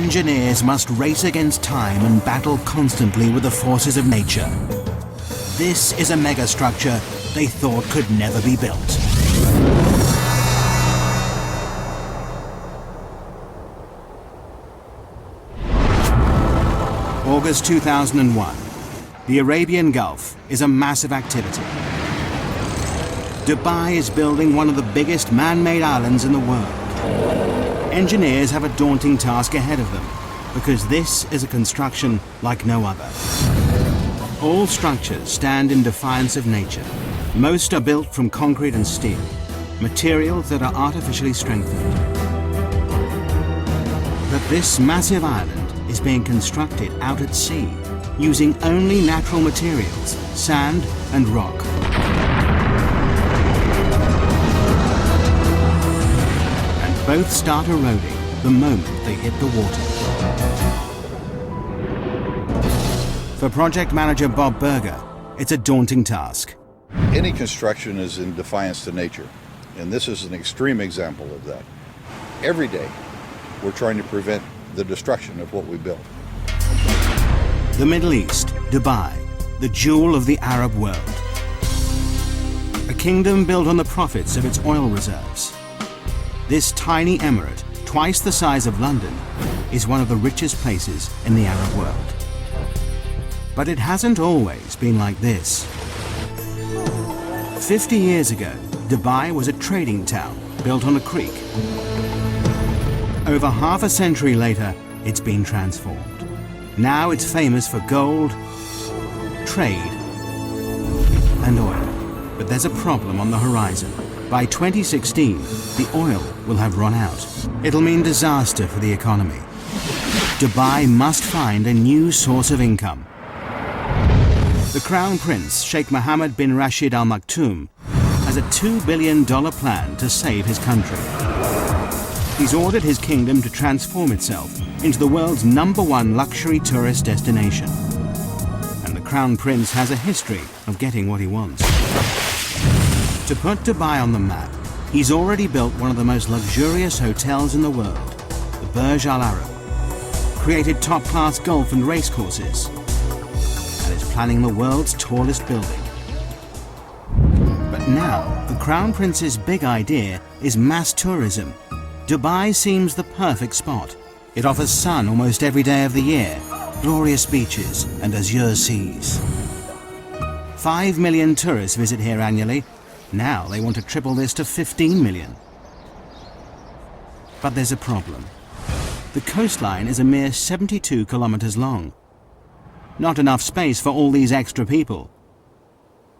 engineers must race against time and battle constantly with the forces of nature. This is a megastructure they thought could never be built. August 2001. The Arabian Gulf is a massive activity. Dubai is building one of the biggest man-made islands in the world. Engineers have a daunting task ahead of them because this is a construction like no other. All structures stand in defiance of nature. Most are built from concrete and steel, materials that are artificially strengthened. But this massive island is being constructed out at sea, using only natural materials, sand and rock. And both start eroding the moment they hit the water. For project manager Bob Berger, it's a daunting task. Any construction is in defiance to nature, and this is an extreme example of that. Every day, we're trying to prevent the destruction of what we built. The Middle East, Dubai, the jewel of the Arab world. A kingdom built on the profits of its oil reserves. This tiny emirate, twice the size of London, is one of the richest places in the Arab world. But it hasn't always been like this. 50 years ago, Dubai was a trading town built on a creek. Over half a century later, it's been transformed. Now it's famous for gold, trade, and oil. But there's a problem on the horizon. By 2016, the oil will have run out. It'll mean disaster for the economy. Dubai must find a new source of income. The Crown Prince, Sheikh Mohammed bin Rashid Al Maktoum, has a $2 billion plan to save his country. He's ordered his kingdom to transform itself into the world's #1 luxury tourist destination. And the Crown Prince has a history of getting what he wants. To put Dubai on the map, he's already built one of the most luxurious hotels in the world, the Burj Al Arab, created top-class golf and race courses, and is planning the world's tallest building. But now, the Crown Prince's big idea is mass tourism. Dubai seems the perfect spot. It offers sun almost every day of the year, glorious beaches and azure seas. 5 million tourists visit here annually. Now they want to triple this to 15 million. But there's a problem. The coastline is a mere 72 kilometers long. Not enough space for all these extra people.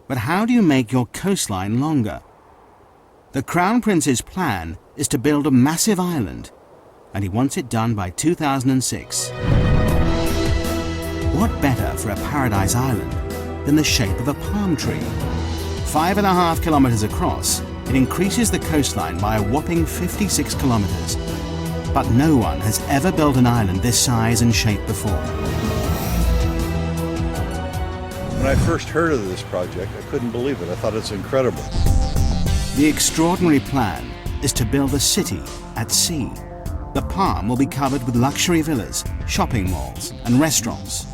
But how do you make your coastline longer? The Crown Prince's plan is to build a massive island, and he wants it done by 2006. What better for a paradise island than the shape of a palm tree? 5.5 kilometers across, it increases the coastline by a whopping 56 kilometers. But no one has ever built an island this size and shape before. When I first heard of this project, I couldn't believe it. I thought it's incredible. The extraordinary plan is to build a city at sea. The palm will be covered with luxury villas, shopping malls, and restaurants.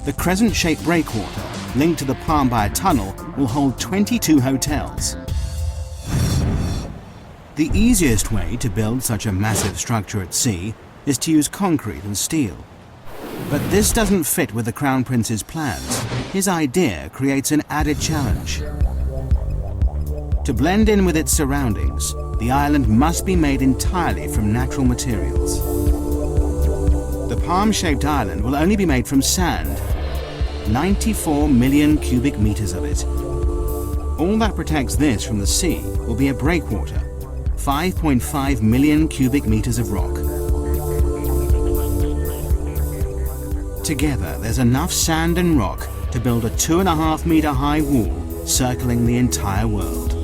The crescent-shaped breakwater, linked to the palm by a tunnel, will hold 22 hotels. The easiest way to build such a massive structure at sea is to use concrete and steel. But this doesn't fit with the Crown Prince's plans. His idea creates an added challenge. To blend in with its surroundings, the island must be made entirely from natural materials. The palm-shaped island will only be made from sand, 94 million cubic meters of it. All that protects this from the sea will be a breakwater, 5.5 million cubic meters of rock. Together, there's enough sand and rock to build a 2.5 meter high wall circling the entire world.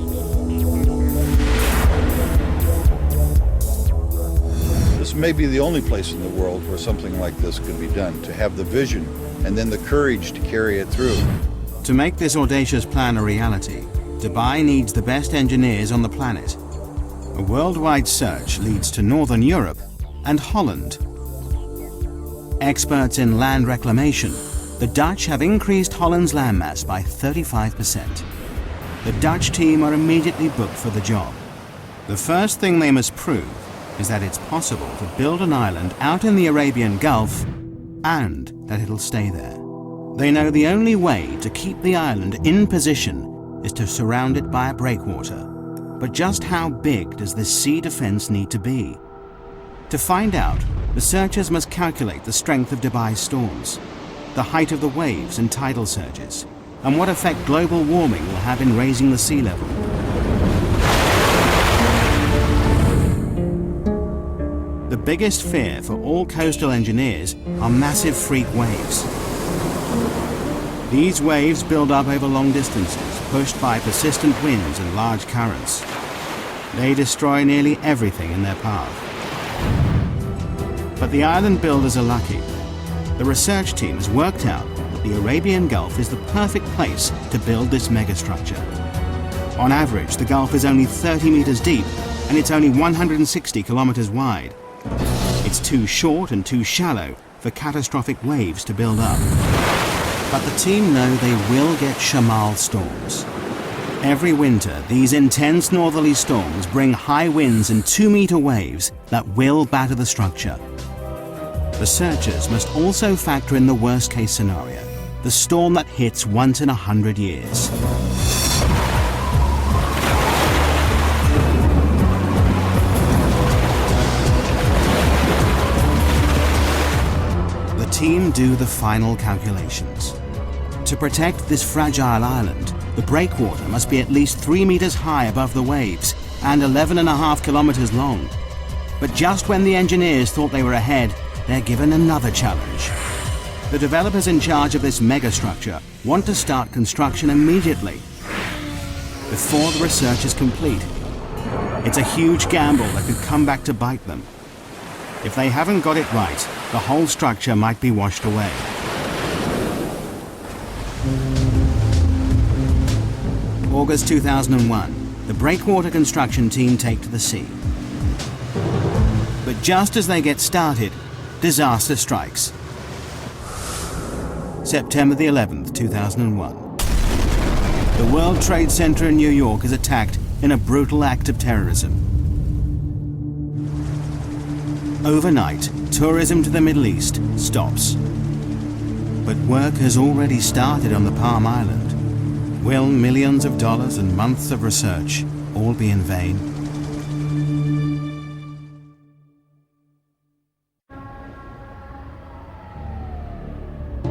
This may be the only place in the world where something like this could be done, to have the vision and then the courage to carry it through. To make this audacious plan a reality, Dubai needs the best engineers on the planet. A worldwide search leads to Northern Europe and Holland. Experts in land reclamation, the Dutch have increased Holland's landmass by 35%. The Dutch team are immediately booked for the job. The first thing they must prove is that it's possible to build an island out in the Arabian Gulf and that it'll stay there. They know the only way to keep the island in position is to surround it by a breakwater. But just how big does this sea defense need to be? To find out, researchers must calculate the strength of Dubai's storms, the height of the waves and tidal surges, and what effect global warming will have in raising the sea level. The biggest fear for all coastal engineers are massive freak waves. These waves build up over long distances, pushed by persistent winds and large currents. They destroy nearly everything in their path. But the island builders are lucky. The research team has worked out that the Arabian Gulf is the perfect place to build this megastructure. On average, the Gulf is only 30 meters deep, and it's only 160 kilometers wide. It's too short and too shallow for catastrophic waves to build up. But the team know they will get Shamal storms. Every winter, these intense northerly storms bring high winds and 2-meter waves that will batter the structure. Researchers must also factor in the worst-case scenario, the storm that hits once in 100 years. The team do the final calculations. To protect this fragile island, the breakwater must be at least 3 meters high above the waves and 11.5 kilometers long. But just when the engineers thought they were ahead, they're given another challenge. The developers in charge of this megastructure want to start construction immediately, before the research is complete. It's a huge gamble that could come back to bite them. If they haven't got it right, the whole structure might be washed away. August 2001, the breakwater construction team take to the sea. But just as they get started, disaster strikes. September the 11th, 2001. The World Trade Center in New York is attacked in a brutal act of terrorism. Overnight, tourism to the Middle East stops. But work has already started on the Palm Island. Will millions of dollars and months of research all be in vain?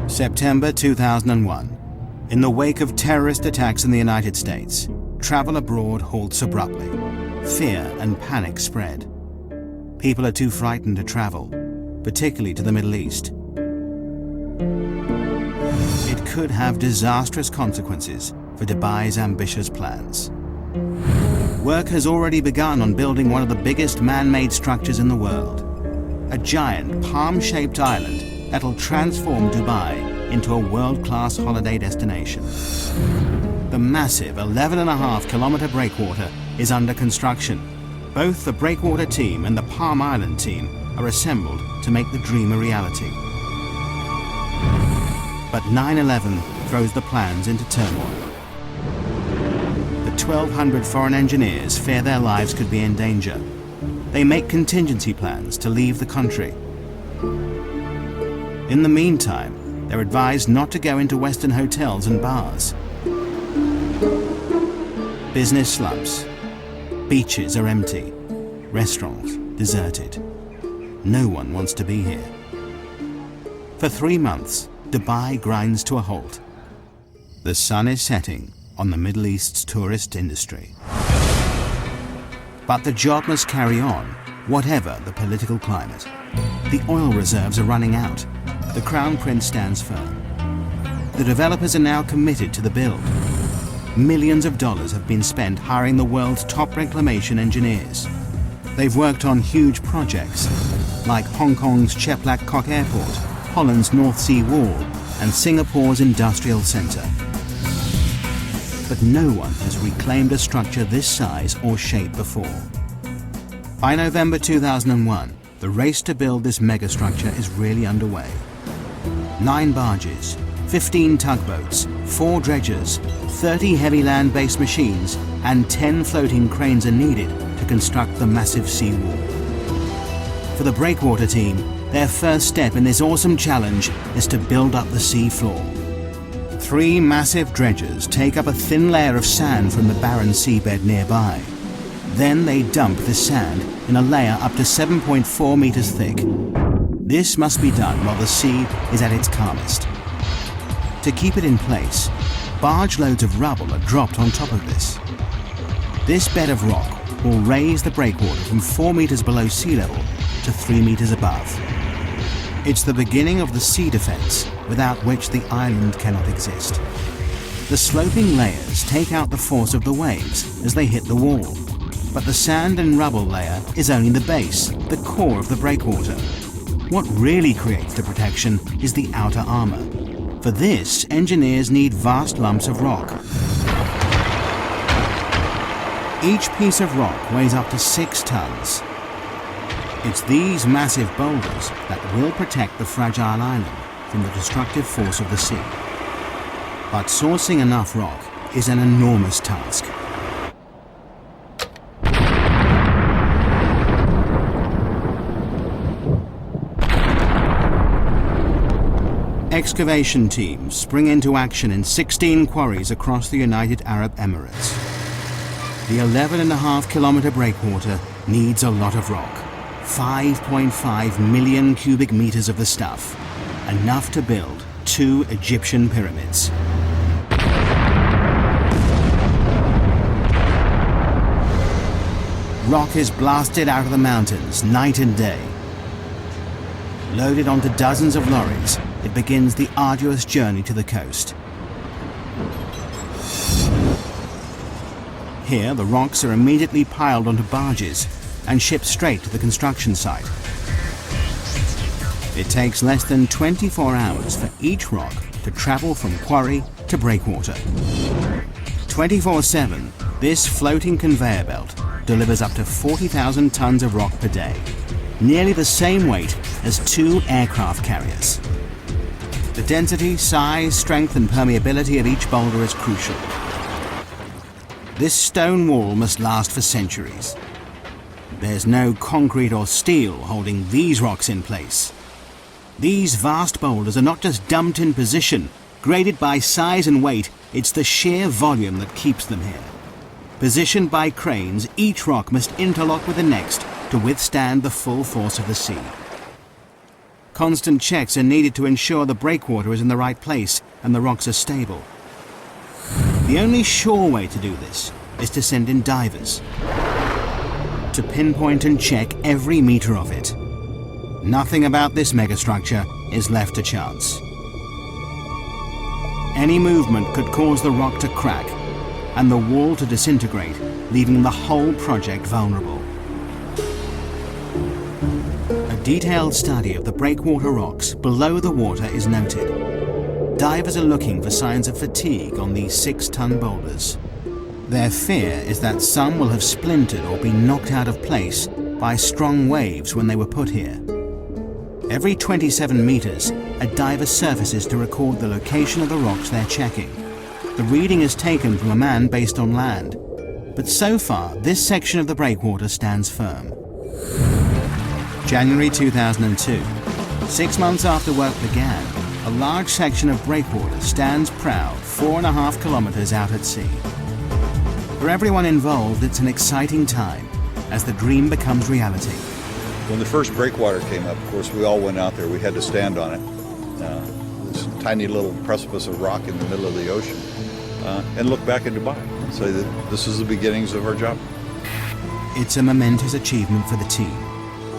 September 2001. In the wake of terrorist attacks in the United States, travel abroad halts abruptly. Fear and panic spread. People are too frightened to travel, particularly to the Middle East. It could have disastrous consequences for Dubai's ambitious plans. Work has already begun on building one of the biggest man-made structures in the world. A giant palm-shaped island that'll transform Dubai into a world-class holiday destination. The massive 11.5-kilometer breakwater is under construction. Both the breakwater team and the Palm Island team are assembled to make the dream a reality. But 9/11 throws the plans into turmoil. The 1,200 foreign engineers fear their lives could be in danger. They make contingency plans to leave the country. In the meantime, they're advised not to go into Western hotels and bars. Business slumps. Beaches are empty. Restaurants deserted. No one wants to be here. For 3 months, Dubai grinds to a halt. The sun is setting on the Middle East's tourist industry. But the job must carry on, whatever the political climate. The oil reserves are running out. The Crown Prince stands firm. The developers are now committed to the build. Millions of dollars have been spent hiring the world's top reclamation engineers. They've worked on huge projects, like Hong Kong's Cheplak Kok Airport, Holland's North Sea Wall, and Singapore's Industrial Centre. But no one has reclaimed a structure this size or shape before. By November 2001, the race to build this megastructure is really underway. 9 barges, 15 tugboats, 4 dredgers, 30 heavy land-based machines, and 10 floating cranes are needed to construct the massive seawall. For the breakwater team, their first step in this awesome challenge is to build up the sea floor. 3 massive dredgers take up a thin layer of sand from the barren seabed nearby. Then they dump the sand in a layer up to 7.4 meters thick. This must be done while the sea is at its calmest. To keep it in place, barge loads of rubble are dropped on top of this. This bed of rock will raise the breakwater from 4 meters below sea level to 3 meters above. It's the beginning of the sea defense, without which the island cannot exist. The sloping layers take out the force of the waves as they hit the wall, but the sand and rubble layer is only the base, the core of the breakwater. What really creates the protection is the outer armor. For this, engineers need vast lumps of rock. Each piece of rock weighs up to 6 tons. It's these massive boulders that will protect the fragile island from the destructive force of the sea. But sourcing enough rock is an enormous task. Excavation teams spring into action in 16 quarries across the United Arab Emirates. The 11.5 kilometer breakwater needs a lot of rock. 5.5 million cubic meters of the stuff, enough to build 2 Egyptian pyramids. Rock is blasted out of the mountains night and day. Loaded onto dozens of lorries, it begins the arduous journey to the coast. Here, the rocks are immediately piled onto barges and shipped straight to the construction site. It takes less than 24 hours for each rock to travel from quarry to breakwater. 24/7, this floating conveyor belt delivers up to 40,000 tons of rock per day, nearly the same weight as 2 aircraft carriers. The density, size, strength and permeability of each boulder is crucial. This stone wall must last for centuries. There's no concrete or steel holding these rocks in place. These vast boulders are not just dumped in position, graded by size and weight, it's the sheer volume that keeps them here. Positioned by cranes, each rock must interlock with the next to withstand the full force of the sea. Constant checks are needed to ensure the breakwater is in the right place and the rocks are stable. The only sure way to do this is to send in divers to pinpoint and check every meter of it. Nothing about this megastructure is left to chance. Any movement could cause the rock to crack and the wall to disintegrate, leaving the whole project vulnerable. A detailed study of the breakwater rocks below the water is noted. Divers are looking for signs of fatigue on these 6-ton boulders. Their fear is that some will have splintered or been knocked out of place by strong waves when they were put here. Every 27 meters, a diver surfaces to record the location of the rocks they're checking. The reading is taken from a man based on land, but so far this section of the breakwater stands firm. January 2002. 6 months after work began, a large section of breakwater stands proud 4.5 kilometers out at sea. For everyone involved, it's an exciting time as the dream becomes reality. When the first breakwater came up, of course, we all went out there. We had to stand on it. This tiny little precipice of rock in the middle of the ocean, and look back in Dubai and say that this is the beginnings of our job. It's a momentous achievement for the team,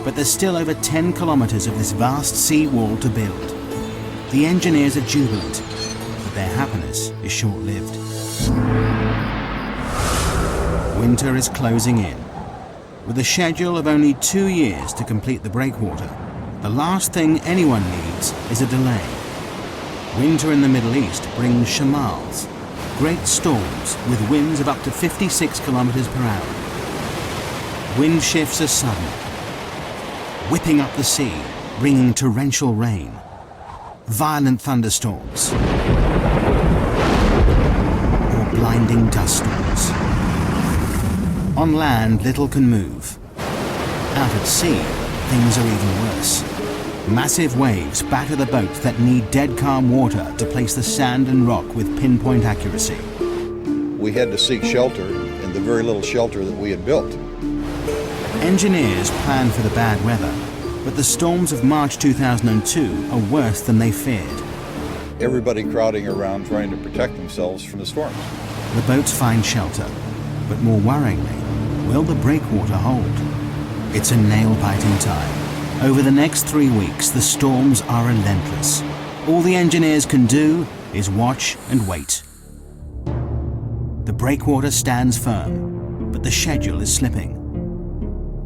but there's still over 10 kilometers of this vast sea wall to build. The engineers are jubilant, but their happiness is short-lived. Winter is closing in. With a schedule of only 2 years to complete the breakwater, the last thing anyone needs is a delay. Winter in the Middle East brings shamals, great storms with winds of up to 56 kilometers per hour. Wind shifts are sudden. whipping up the sea, bringing torrential rain, violent thunderstorms, or blinding dust storms. On land, little can move. Out at sea, things are even worse. Massive waves batter the boats that need dead calm water to place the sand and rock with pinpoint accuracy. We had to seek shelter in the very little shelter that we had built. Engineers planned for the bad weather, but the storms of March 2002 are worse than they feared. Everybody crowding around trying to protect themselves from the storms. The boats find shelter, but more worryingly, will the breakwater hold? It's a nail-biting time. Over the next 3 weeks, the storms are relentless. All the engineers can do is watch and wait. The breakwater stands firm, but the schedule is slipping.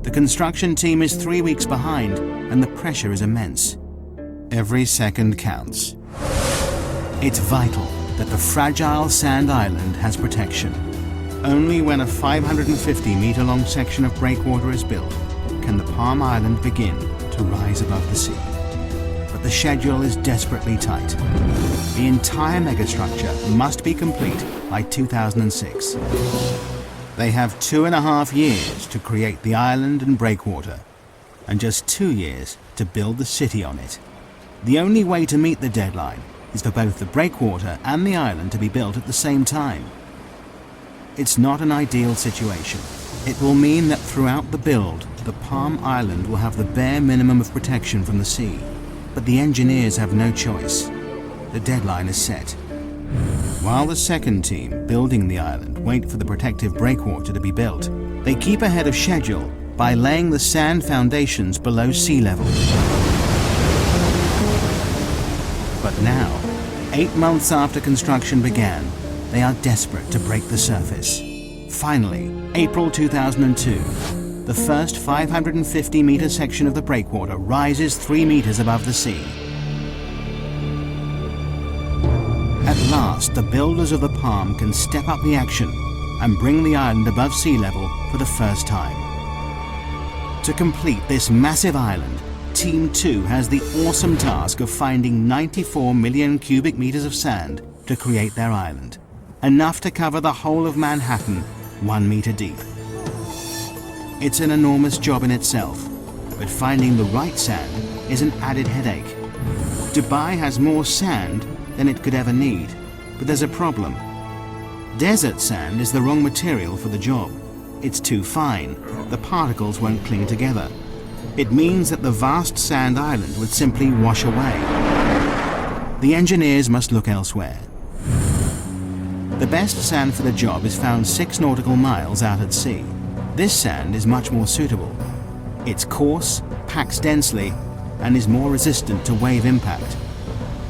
The construction team is 3 weeks behind, and the pressure is immense. Every second counts. It's vital that the fragile sand island has protection. Only when a 550-meter-long section of breakwater is built can the Palm Island begin to rise above the sea. But the schedule is desperately tight. The entire megastructure must be complete by 2006. They have 2.5 years to create the island and breakwater, and just 2 years to build the city on it. The only way to meet the deadline is for both the breakwater and the island to be built at the same time. It's not an ideal situation. It will mean that throughout the build, the Palm Island will have the bare minimum of protection from the sea. But the engineers have no choice. The deadline is set. While the second team building the island wait for the protective breakwater to be built, they keep ahead of schedule by laying the sand foundations below sea level. But now, 8 months after construction began, they are desperate to break the surface. Finally, April 2002, the first 550-meter section of the breakwater rises 3 meters above the sea. At last, the builders of the Palm can step up the action and bring the island above sea level for the first time. To complete this massive island, Team 2 has the awesome task of finding 94 million cubic meters of sand to create their island, enough to cover the whole of Manhattan 1 meter deep. It's an enormous job in itself, but finding the right sand is an added headache. Dubai has more sand than it could ever need, but there's a problem. Desert sand is the wrong material for the job. It's too fine. The particles won't cling together. It means that the vast sand island would simply wash away. The engineers must look elsewhere. The best sand for the job is found 6 nautical miles out at sea. This sand is much more suitable. It's coarse, packs densely, and is more resistant to wave impact.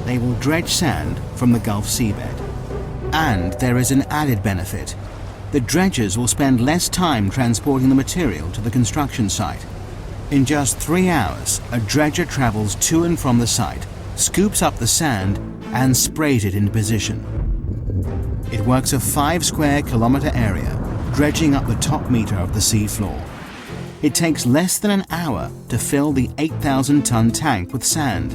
They will dredge sand from the Gulf seabed. And there is an added benefit. The dredgers will spend less time transporting the material to the construction site. In just 3 hours, a dredger travels to and from the site, scoops up the sand, and sprays it into position. It works a 5 square kilometer area, dredging up the top meter of the sea floor. It takes less than an hour to fill the 8,000-ton tank with sand.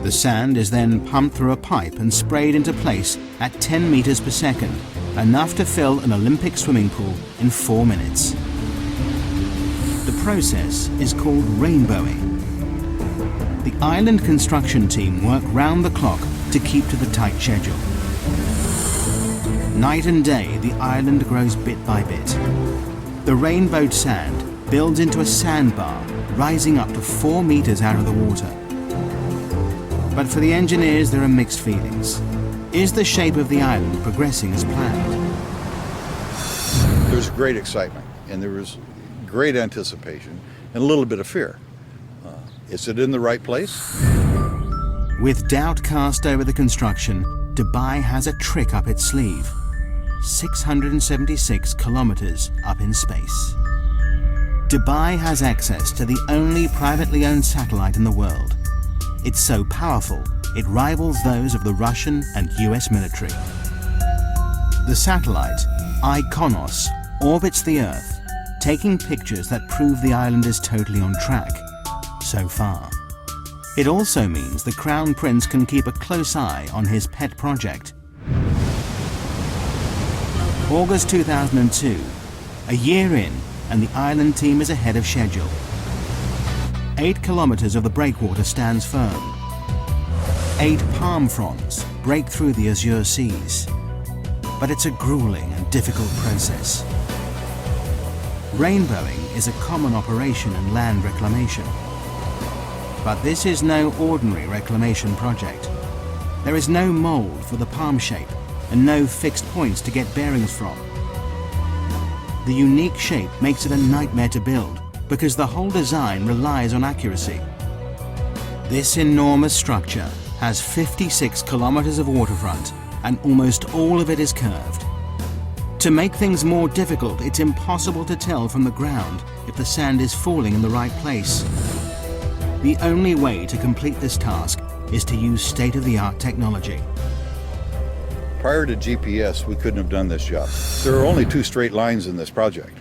The sand is then pumped through a pipe and sprayed into place at 10 meters per second, enough to fill an Olympic swimming pool in 4 minutes. The process is called rainbowing. The island construction team work round the clock to keep to the tight schedule. Night and day, the island grows bit by bit. The rainbowed sand builds into a sandbar, rising up to 4 meters out of the water. But for the engineers, there are mixed feelings. Is the shape of the island progressing as planned? There's great excitement, and there was great anticipation, and a little bit of fear. Is it in the right place? With doubt cast over the construction, Dubai has a trick up its sleeve. 676 kilometers up in space. Dubai has access to the only privately owned satellite in the world. It's so powerful, it rivals those of the Russian and US military. The satellite, Iconos, orbits the Earth, taking pictures that prove the island is totally on track, so far. It also means the Crown Prince can keep a close eye on his pet project. August 2002, a year in, and the island team is ahead of schedule. 8 kilometers of the breakwater stands firm. 8 palm fronds break through the azure seas. But it's a grueling and difficult process. Rainbowing is a common operation in land reclamation. But this is no ordinary reclamation project. There is no mold for the palm shape and no fixed points to get bearings from. The unique shape makes it a nightmare to build because the whole design relies on accuracy. This enormous structure has 56 kilometers of waterfront and almost all of it is curved. To make things more difficult, it's impossible to tell from the ground if the sand is falling in the right place. The only way to complete this task is to use state-of-the-art technology. Prior to GPS, we couldn't have done this job. There are only 2 straight lines in this project.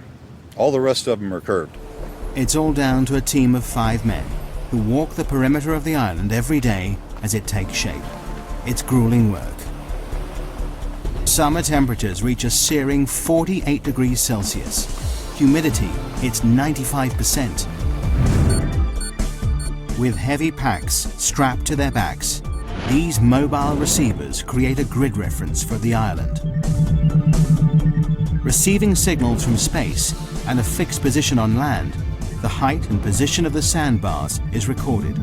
All the rest of them are curved. It's all down to a team of 5 men who walk the perimeter of the island every day as it takes shape. It's grueling work. Summer temperatures reach a searing 48 degrees Celsius. Humidity hits 95%. With heavy packs strapped to their backs, these mobile receivers create a grid reference for the island. Receiving signals from space and a fixed position on land, the height and position of the sandbars is recorded.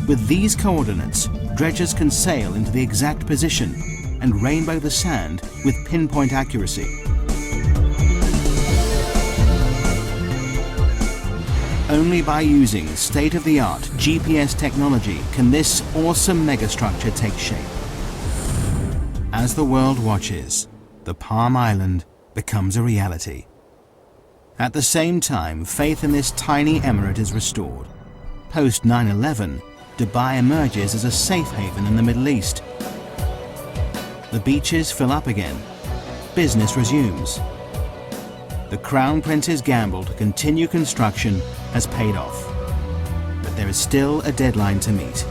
With these coordinates, dredgers can sail into the exact position and rainbow the sand with pinpoint accuracy. Only by using state-of-the-art GPS technology can this awesome megastructure take shape. As the world watches, the Palm Island becomes a reality. At the same time, faith in this tiny emirate is restored. Post 9/11, Dubai emerges as a safe haven in the Middle East. The beaches fill up again. Business resumes. The Crown Prince's gamble to continue construction has paid off. But there is still a deadline to meet.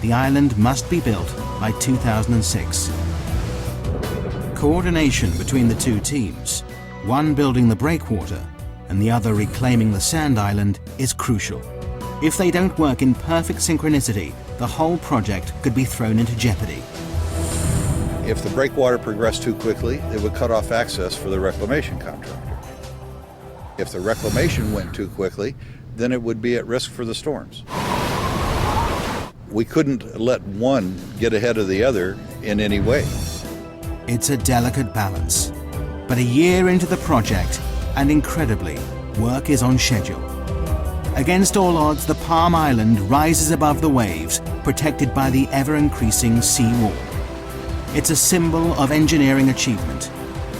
The island must be built by 2006. Coordination between the 2 teams, one building the breakwater and the other reclaiming the sand island, is crucial. If they don't work in perfect synchronicity, the whole project could be thrown into jeopardy. If the breakwater progressed too quickly, it would cut off access for the reclamation contractor. If the reclamation went too quickly, then it would be at risk for the storms. We couldn't let one get ahead of the other in any way. It's a delicate balance. But a year into the project, and incredibly, work is on schedule. Against all odds, the Palm Island rises above the waves, protected by the ever-increasing sea wall. It's a symbol of engineering achievement.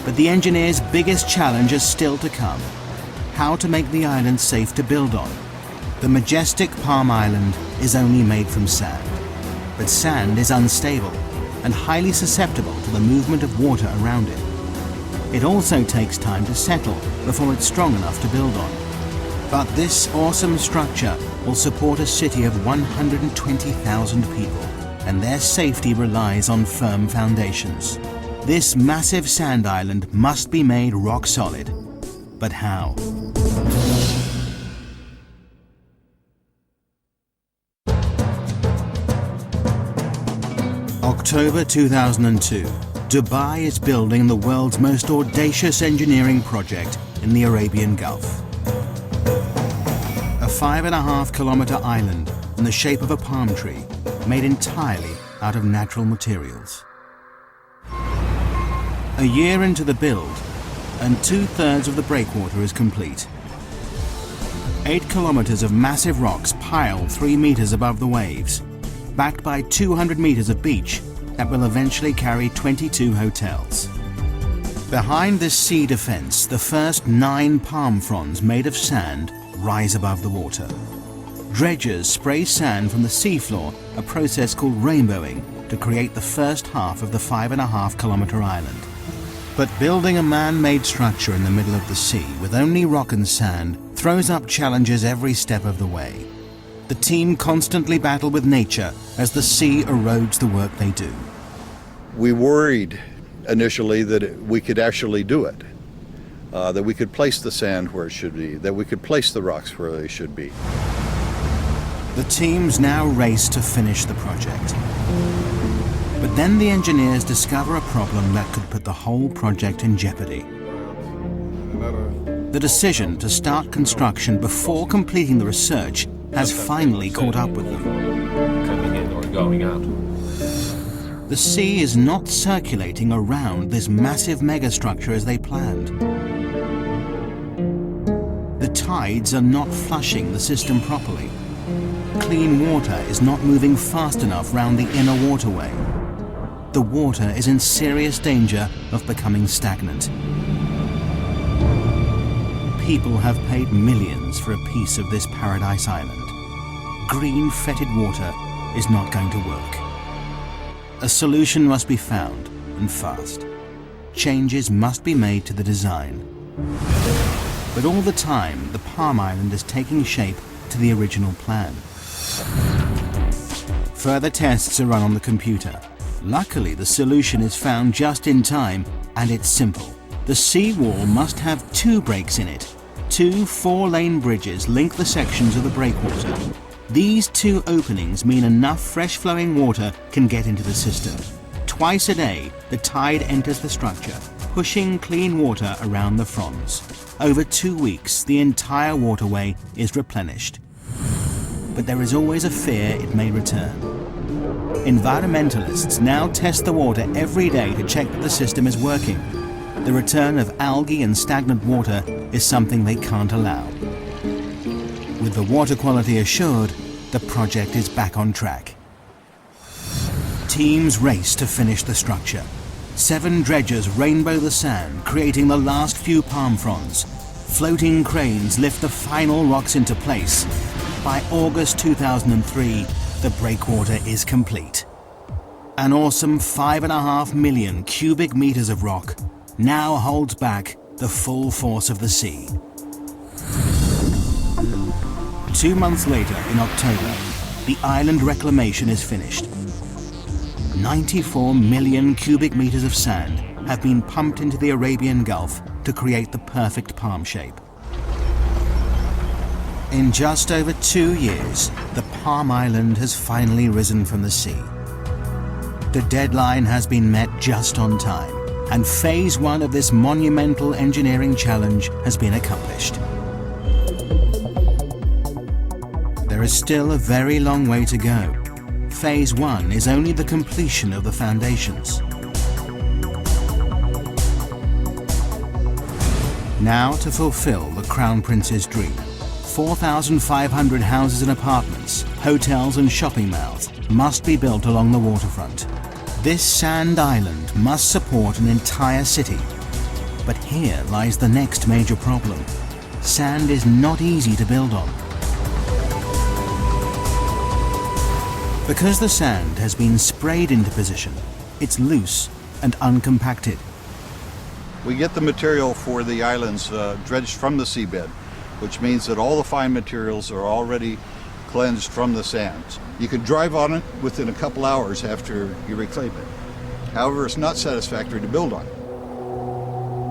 But the engineers' biggest challenge is still to come: how to make the island safe to build on. The majestic Palm Island is only made from sand. But sand is unstable and highly susceptible to the movement of water around it. It also takes time to settle before it's strong enough to build on. But this awesome structure will support a city of 120,000 people, and their safety relies on firm foundations. This massive sand island must be made rock solid. But how? October 2002. Dubai is building the world's most audacious engineering project in the Arabian Gulf. A 5.5 kilometer island in the shape of a palm tree, made entirely out of natural materials. A year into the build, and 2/3 of the breakwater is complete. 8 kilometers of massive rocks pile 3 meters above the waves, backed by 200 meters of beach that will eventually carry 22 hotels. Behind this sea defense, the first 9 palm fronds made of sand rise above the water. Dredgers spray sand from the seafloor, a process called rainbowing, to create the first half of the 5.5 kilometer island. But building a man-made structure in the middle of the sea with only rock and sand throws up challenges every step of the way. The team constantly battle with nature as the sea erodes the work they do. We worried initially that we could actually do it, that we could place the sand where it should be, that we could place the rocks where they should be. The teams now race to finish the project. But then the engineers discover a problem that could put the whole project in jeopardy. The decision to start construction before completing the research has finally caught up with them. Coming in or going out. The sea is not circulating around this massive megastructure as they planned. The tides are not flushing the system properly. Clean water is not moving fast enough round the inner waterway. The water is in serious danger of becoming stagnant. People have paid millions for a piece of this paradise island. Green fetid water is not going to work. A solution must be found, and fast. Changes must be made to the design. But all the time, the Palm Island is taking shape to the original plan. Further tests are run on the computer. Luckily, the solution is found just in time, and it's simple. The seawall must have 2 breaks in it. 2 4-lane bridges link the sections of the breakwater. These 2 openings mean enough fresh-flowing water can get into the system. Twice a day, the tide enters the structure, pushing clean water around the fronds. Over 2 weeks, the entire waterway is replenished. But there is always a fear it may return. Environmentalists now test the water every day to check that the system is working. The return of algae and stagnant water is something they can't allow. With the water quality assured, the project is back on track. Teams race to finish the structure. 7 dredgers rainbow the sand, creating the last few palm fronds. Floating cranes lift the final rocks into place. By August 2003, the breakwater is complete. An awesome 5.5 million cubic meters of rock now holds back the full force of the sea. 2 months later, in October, the island reclamation is finished. 94 million cubic meters of sand have been pumped into the Arabian Gulf to create the perfect palm shape. In just over 2 years, the Palm Island has finally risen from the sea. The deadline has been met just on time, and phase 1 of this monumental engineering challenge has been accomplished. There is still a very long way to go. Phase 1 is only the completion of the foundations. Now to fulfill the Crown Prince's dream. 4,500 houses and apartments, hotels and shopping malls must be built along the waterfront. This sand island must support an entire city. But here lies the next major problem. Sand is not easy to build on. Because the sand has been sprayed into position, it's loose and uncompacted. We get the material for the islands dredged from the seabed, which means that all the fine materials are already cleansed from the sands. You can drive on it within a couple hours after you reclaim it. However, it's not satisfactory to build on.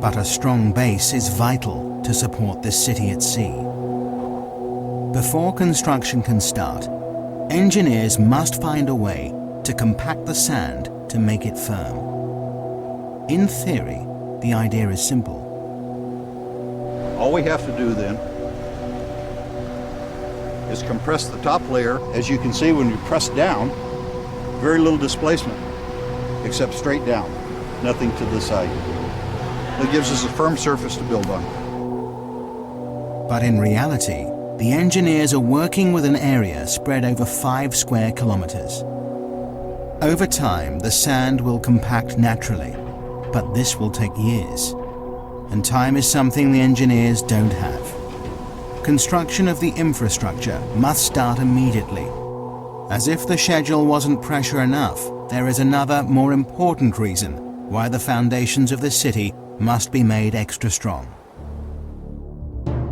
But a strong base is vital to support this city at sea. Before construction can start, engineers must find a way to compact the sand to make it firm. In theory, the idea is simple. All we have to do then is compress the top layer. As you can see, when you press down, very little displacement, except straight down, nothing to the side. That gives us a firm surface to build on. But in reality, the engineers are working with an area spread over 5 square kilometers. Over time, the sand will compact naturally, but this will take years. And time is something the engineers don't have. Construction of the infrastructure must start immediately. As if the schedule wasn't pressure enough, there is another, more important reason why the foundations of the city must be made extra strong.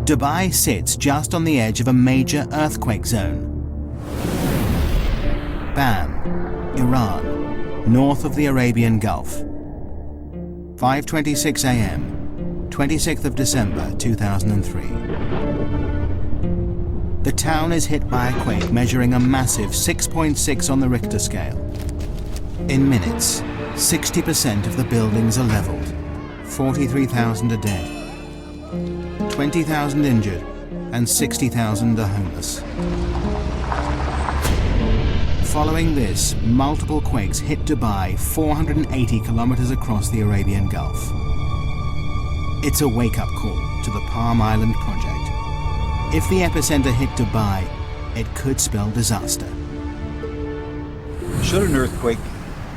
Dubai sits just on the edge of a major earthquake zone. Bam, Iran, north of the Arabian Gulf. 5:26 a.m., 26th of December 2003. The town is hit by a quake measuring a massive 6.6 on the Richter scale. In minutes, 60% of the buildings are leveled, 43,000 are dead, 20,000 injured, and 60,000 are homeless. Following this, multiple quakes hit Dubai 480 kilometers across the Arabian Gulf. It's a wake-up call to the Palm Island project. If the epicenter hit Dubai, it could spell disaster. Should an earthquake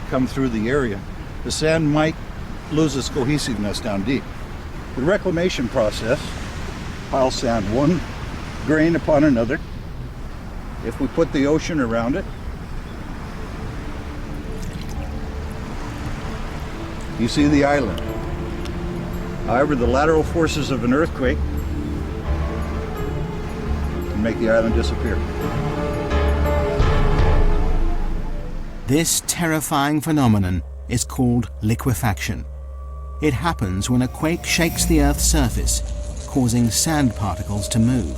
come through the area, the sand might lose its cohesiveness down deep. The reclamation process piles sand one grain upon another. If we put the ocean around it, you see the island. However, the lateral forces of an earthquake can make the island disappear. This terrifying phenomenon is called liquefaction. It happens when a quake shakes the Earth's surface, causing sand particles to move.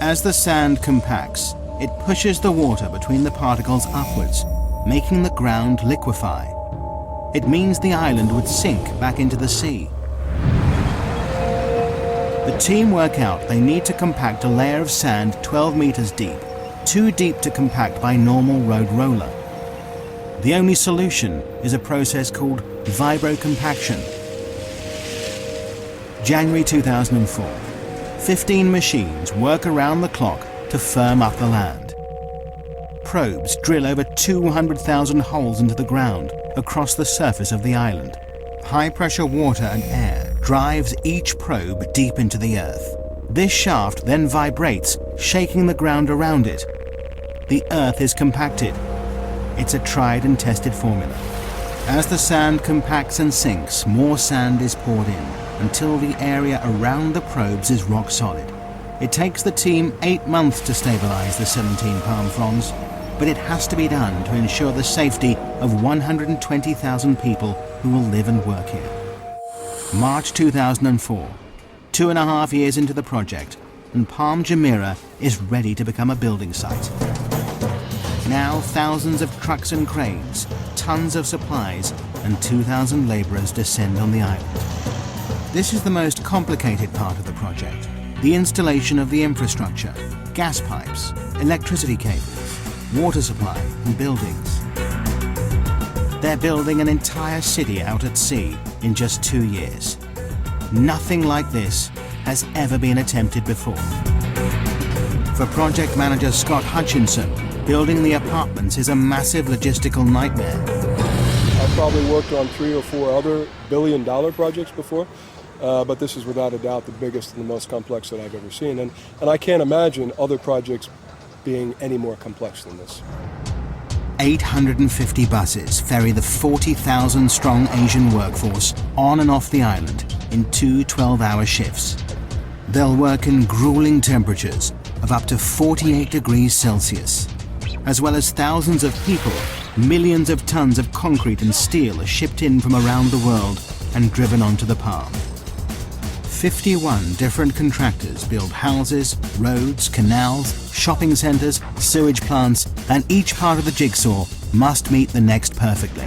As the sand compacts, it pushes the water between the particles upwards, making the ground liquefy. It means the island would sink back into the sea. The team work out they need to compact a layer of sand 12 meters deep, too deep to compact by normal road roller. The only solution is a process called vibrocompaction. January 2004. 15 machines work around the clock to firm up the land. Probes drill over 200,000 holes into the ground across the surface of the island. High-pressure water and air drives each probe deep into the earth. This shaft then vibrates, shaking the ground around it. The earth is compacted. It's a tried and tested formula. As the sand compacts and sinks, more sand is poured in until the area around the probes is rock solid. It takes the team 8 months to stabilize the 17 palm fronds, but it has to be done to ensure the safety of 120,000 people who will live and work here. March 2004, 2.5 years into the project, and Palm Jumeirah is ready to become a building site. Now thousands of trucks and cranes, tons of supplies, and 2,000 laborers descend on the island. This is the most complicated part of the project, the installation of the infrastructure, gas pipes, electricity cables, water supply, and buildings. They're building an entire city out at sea in just 2 years. Nothing like this has ever been attempted before. For project manager Scott Hutchinson, building the apartments is a massive logistical nightmare. I've probably worked on 3 or 4 other billion-dollar projects before, but this is without a doubt the biggest and the most complex that I've ever seen. And I can't imagine other projects being any more complex than this. 850 buses ferry the 40,000-strong Asian workforce on and off the island in 2 12-hour shifts. They'll work in grueling temperatures of up to 48 degrees Celsius. As well as thousands of people, millions of tons of concrete and steel are shipped in from around the world and driven onto the Palm. 51 different contractors build houses, roads, canals, shopping centres, sewage plants, and each part of the jigsaw must meet the next perfectly.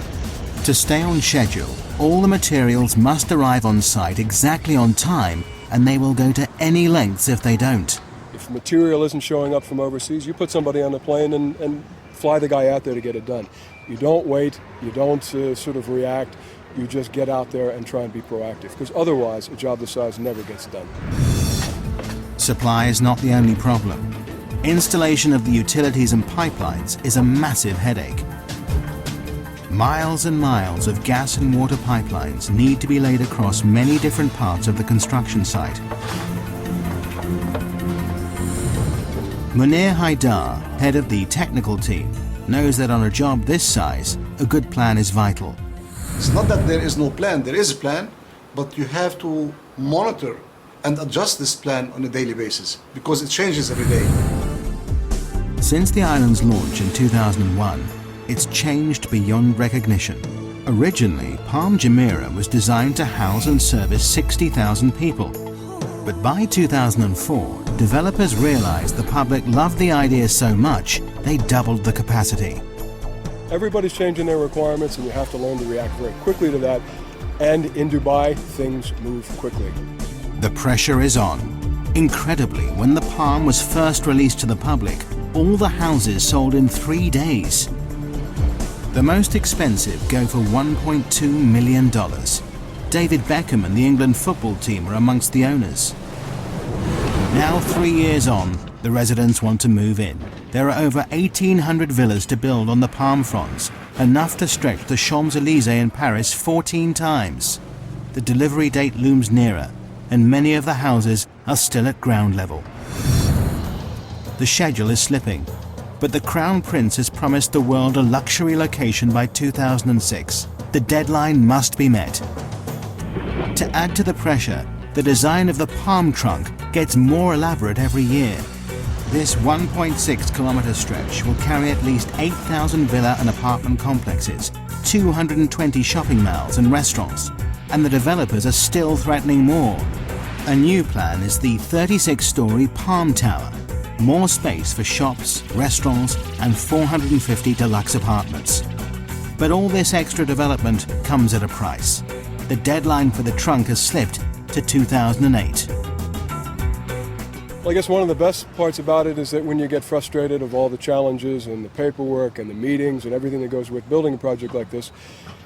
To stay on schedule, all the materials must arrive on site exactly on time, and they will go to any lengths if they don't. If material isn't showing up from overseas, you put somebody on the plane and fly the guy out there to get it done. You don't wait, you don't sort of react. You just get out there and try and be proactive, because otherwise a job this size never gets done. Supply is not the only problem. Installation of the utilities and pipelines is a massive headache. Miles and miles of gas and water pipelines need to be laid across many different parts of the construction site. Munir Haidar, head of the technical team, knows that on a job this size, a good plan is vital. It's not that there is no plan, there is a plan, but you have to monitor and adjust this plan on a daily basis because it changes every day. Since the island's launch in 2001, it's changed beyond recognition. Originally, Palm Jumeirah was designed to house and service 60,000 people. But by 2004, developers realized the public loved the idea so much, they doubled the capacity. Everybody's changing their requirements, and you have to learn to react very quickly to that. And in Dubai, things move quickly. The pressure is on. Incredibly, when the Palm was first released to the public, all the houses sold in 3 days. The most expensive go for $1.2 million. David Beckham and the England football team are amongst the owners. Now, 3 years on, the residents want to move in. There are over 1,800 villas to build on the Palm fronts, enough to stretch the Champs-Élysées in Paris 14 times. The delivery date looms nearer, and many of the houses are still at ground level. The schedule is slipping, but the Crown Prince has promised the world a luxury location by 2006. The deadline must be met. To add to the pressure, the design of the palm trunk gets more elaborate every year. This 1.6-kilometer stretch will carry at least 8,000 villa and apartment complexes, 220 shopping malls and restaurants, and the developers are still threatening more. A new plan is the 36-story Palm Tower, more space for shops, restaurants, and 450 deluxe apartments. But all this extra development comes at a price. The deadline for the trunk has slipped to 2008. Well, I guess one of the best parts about it is that when you get frustrated of all the challenges and the paperwork and the meetings and everything that goes with building a project like this,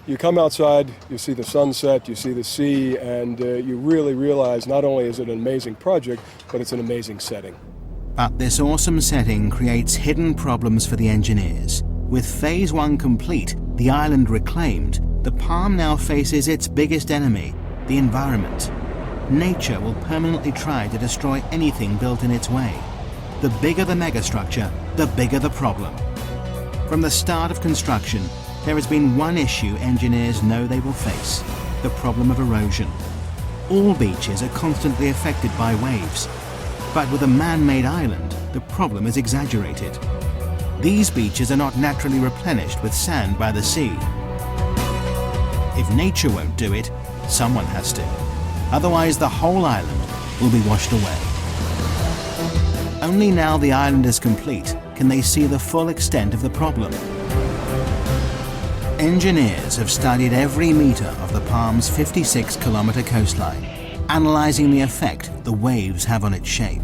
you come outside, you see the sunset, you see the sea, and you really realize not only is it an amazing project, but it's an amazing setting. But this awesome setting creates hidden problems for the engineers. With Phase 1 complete, the island reclaimed, the Palm now faces its biggest enemy, the environment. Nature will permanently try to destroy anything built in its way. The bigger the megastructure, the bigger the problem. From the start of construction, there has been one issue engineers know they will face: the problem of erosion. All beaches are constantly affected by waves, but with a man-made island, the problem is exaggerated. These beaches are not naturally replenished with sand by the sea. If nature won't do it, someone has to. Otherwise, the whole island will be washed away. Only now the island is complete can they see the full extent of the problem. Engineers have studied every meter of the Palm's 56-kilometer coastline, analyzing the effect the waves have on its shape.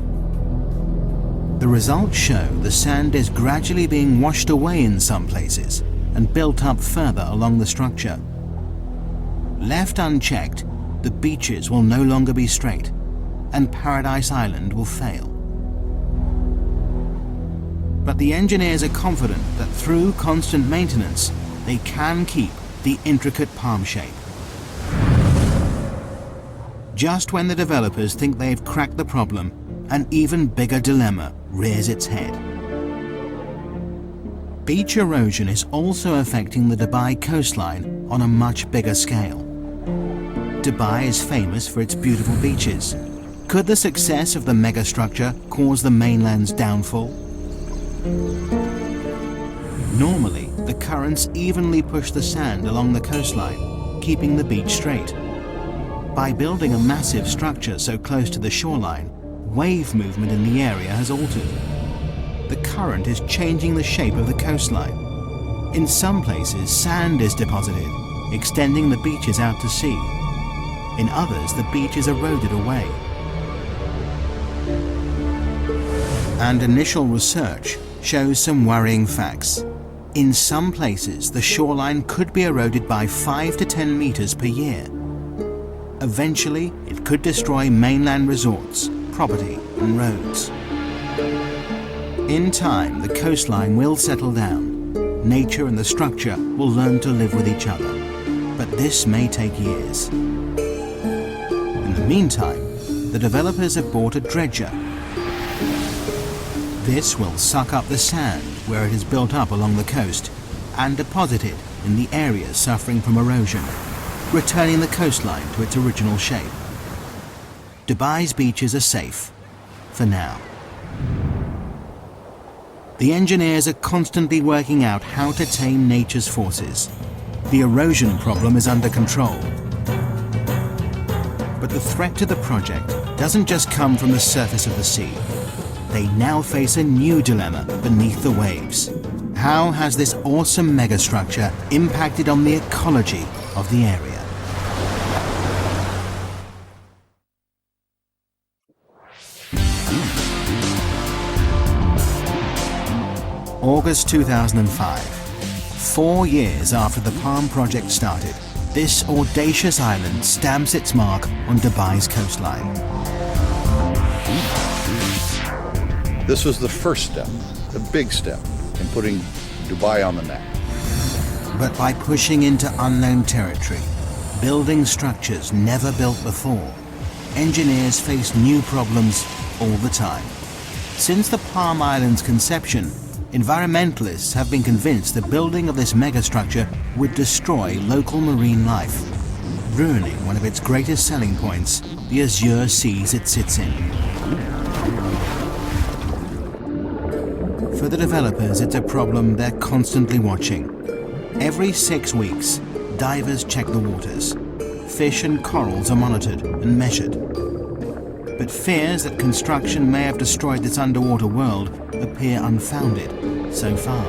The results show the sand is gradually being washed away in some places and built up further along the structure. Left unchecked, the beaches will no longer be straight, and Paradise Island will fail. But the engineers are confident that through constant maintenance, they can keep the intricate palm shape. Just when the developers think they've cracked the problem, an even bigger dilemma rears its head. Beach erosion is also affecting the Dubai coastline on a much bigger scale. Dubai is famous for its beautiful beaches. Could the success of the megastructure cause the mainland's downfall? Normally, the currents evenly push the sand along the coastline, keeping the beach straight. By building a massive structure so close to the shoreline, wave movement in the area has altered. The current is changing the shape of the coastline. In some places, sand is deposited, extending the beaches out to sea. In others, the beach is eroded away. And initial research shows some worrying facts. In some places, the shoreline could be eroded by 5 to 10 meters per year. Eventually, it could destroy mainland resorts, property, and roads. In time, the coastline will settle down. Nature and the structure will learn to live with each other. But this may take years. In the meantime, the developers have bought a dredger. This will suck up the sand where it is built up along the coast and deposit it in the areas suffering from erosion, returning the coastline to its original shape. Dubai's beaches are safe, for now. The engineers are constantly working out how to tame nature's forces. The erosion problem is under control. But the threat to the project doesn't just come from the surface of the sea. They now face a new dilemma beneath the waves. How has this awesome megastructure impacted on the ecology of the area? August 2005. 4 years after the Palm project started, this audacious island stamps its mark on Dubai's coastline. This was the first step, the big step, in putting Dubai on the map. But by pushing into unknown territory, building structures never built before, engineers face new problems all the time. Since the Palm Island's conception, environmentalists have been convinced the building of this megastructure would destroy local marine life, ruining one of its greatest selling points, the azure seas it sits in. For the developers, it's a problem they're constantly watching. Every 6 weeks, divers check the waters. Fish and corals are monitored and measured. But fears that construction may have destroyed this underwater world appear unfounded so far.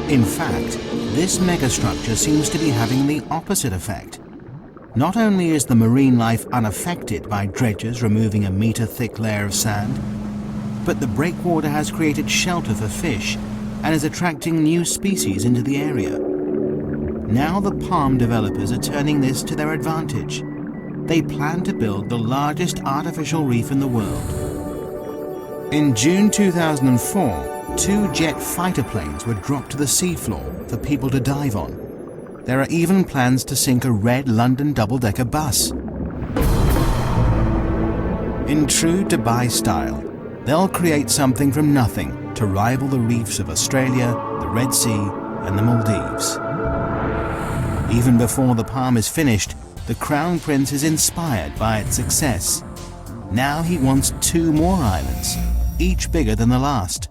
In fact, this megastructure seems to be having the opposite effect. Not only is the marine life unaffected by dredgers removing a meter-thick layer of sand, but the breakwater has created shelter for fish and is attracting new species into the area. Now the Palm developers are turning this to their advantage. They plan to build the largest artificial reef in the world. In June 2004, 2 jet fighter planes were dropped to the seafloor for people to dive on. There are even plans to sink a red London double-decker bus. In true Dubai style, they'll create something from nothing to rival the reefs of Australia, the Red Sea, and the Maldives. Even before the Palm is finished, the Crown Prince is inspired by its success. Now he wants 2 more islands, each bigger than the last.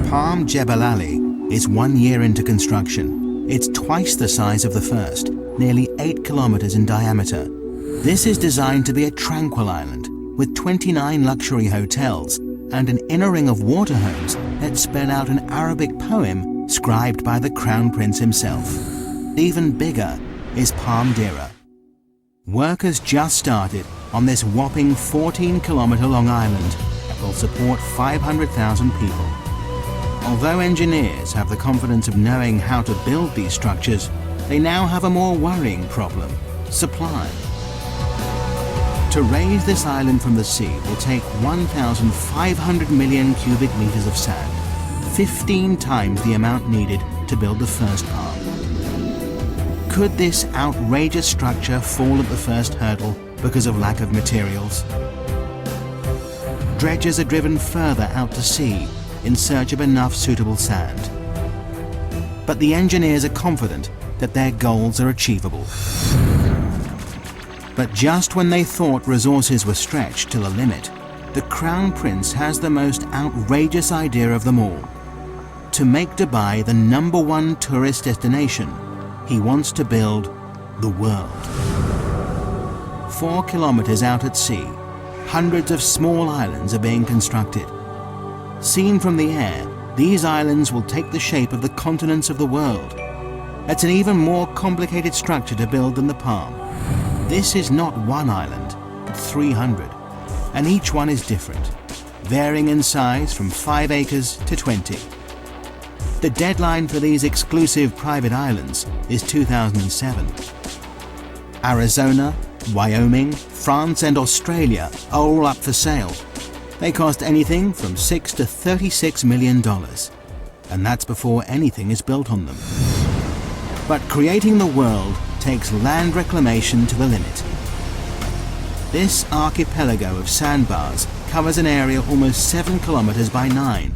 Palm Jebel Ali is 1 year into construction. It's twice the size of the first, nearly 8 kilometers in diameter. This is designed to be a tranquil island with 29 luxury hotels and an inner ring of water homes that spell out an Arabic poem scribed by the Crown Prince himself. Even bigger is Palm Dira. Work has just started on this whopping 14-kilometer-long island that will support 500,000 people. Although engineers have the confidence of knowing how to build these structures, they now have a more worrying problem: supply. To raise this island from the sea will take 1,500 million cubic meters of sand, 15 times the amount needed to build the first Palm. Could this outrageous structure fall at the first hurdle because of lack of materials? Dredgers are driven further out to sea in search of enough suitable sand. But the engineers are confident that their goals are achievable. But just when they thought resources were stretched to the limit, the Crown Prince has the most outrageous idea of them all. To make Dubai the #1 tourist destination, he wants to build the world. 4 kilometers out at sea, hundreds of small islands are being constructed. Seen from the air, these islands will take the shape of the continents of the world. It's an even more complicated structure to build than the Palm. This is not one island, but 300, and each one is different, varying in size from 5 acres to 20. The deadline for these exclusive private islands is 2007. Arizona, Wyoming, France and Australia are all up for sale. They cost anything from $6 to $36 million, and that's before anything is built on them. But creating the world takes land reclamation to the limit. This archipelago of sandbars covers an area almost 7 kilometers by 9.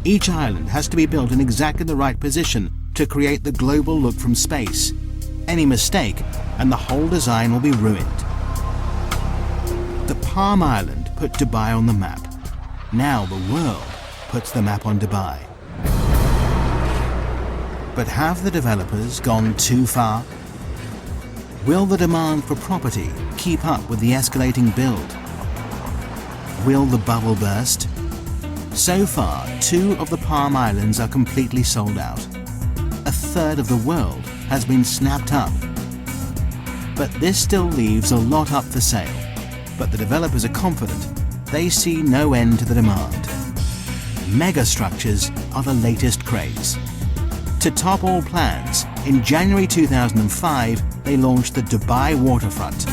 Each island has to be built in exactly the right position to create the global look from space. Any mistake, and the whole design will be ruined. The Palm Island put Dubai on the map. Now the world puts the map on Dubai. But have the developers gone too far? Will the demand for property keep up with the escalating build? Will the bubble burst? So far, 2 of the Palm Islands are completely sold out. A third of the world has been snapped up. But this still leaves a lot up for sale. But the developers are confident they see no end to the demand. Megastructures are the latest craze. To top all plans, in January 2005, they launched the Dubai Waterfront.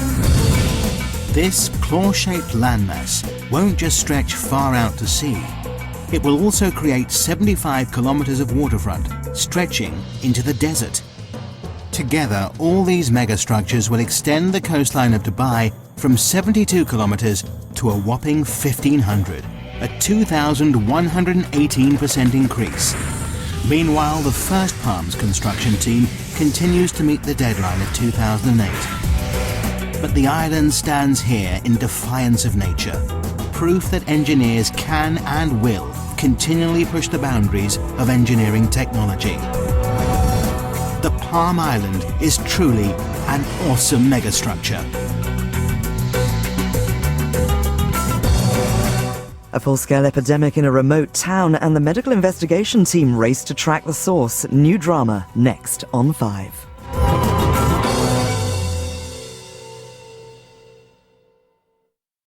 This claw-shaped landmass won't just stretch far out to sea. It will also create 75 kilometers of waterfront, stretching into the desert. Together, all these megastructures will extend the coastline of Dubai from 72 kilometers to a whopping 1,500, a 2,118% increase. Meanwhile, the First Palms construction team continues to meet the deadline of 2008. But the island stands here in defiance of nature, proof that engineers can and will continually push the boundaries of engineering technology. The Palm Island is truly an awesome megastructure. A full-scale epidemic in a remote town, and the medical investigation team race to track the source. New drama next on 5.